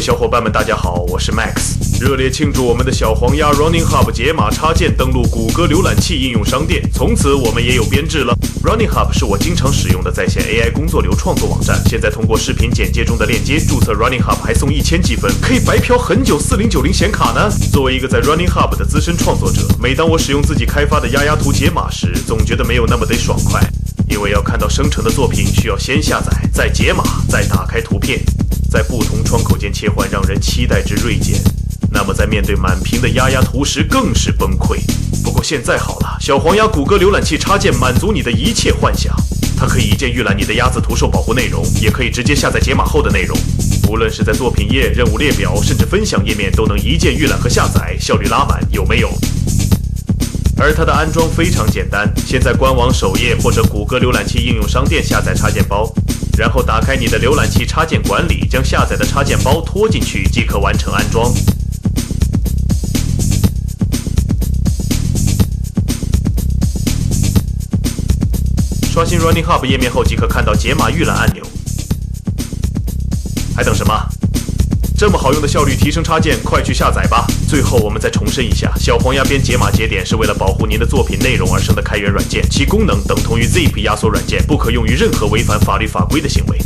小伙伴们，大家好，我是 Max， 热烈庆祝我们的小黄鸭 Running Hub 解码插件登陆谷歌浏览器应用商店，从此我们也有编制了。Running Hub 是我经常使用的在线 AI 工作流创作网站，现在通过视频简介中的链接注册 Running Hub 还送1000积分，可以白嫖很久4090显卡呢。作为一个在 Running Hub 的资深创作者，每当我使用自己开发的鸭鸭图解码时，总觉得没有那么得爽快，因为要看到生成的作品需要先下载，再解码，再打开图片，在不同窗口间切换，让人期待之锐减。那么在面对满屏的鸭鸭图时更是崩溃。不过现在好了，小黄鸭谷歌浏览器插件满足你的一切幻想，它可以一键预览你的鸭字图受保护内容，也可以直接下载解码后的内容。无论是在作品页、任务列表，甚至分享页面，都能一键预览和下载，效率拉满，有没有？而它的安装非常简单，先在官网首页或者谷歌浏览器应用商店下载插件包，然后打开你的浏览器插件管理，将下载的插件包拖进去即可完成安装。刷新 Running Hub 页面后即可看到解码预览按钮。还等什么？这么好用的效率提升插件，快去下载吧！最后我们再重申一下，小黄鸭编解码节点是为了保护您的作品内容而生的开源软件，其功能等同于 Zip 压缩软件，不可用于任何违反法律法规的行为。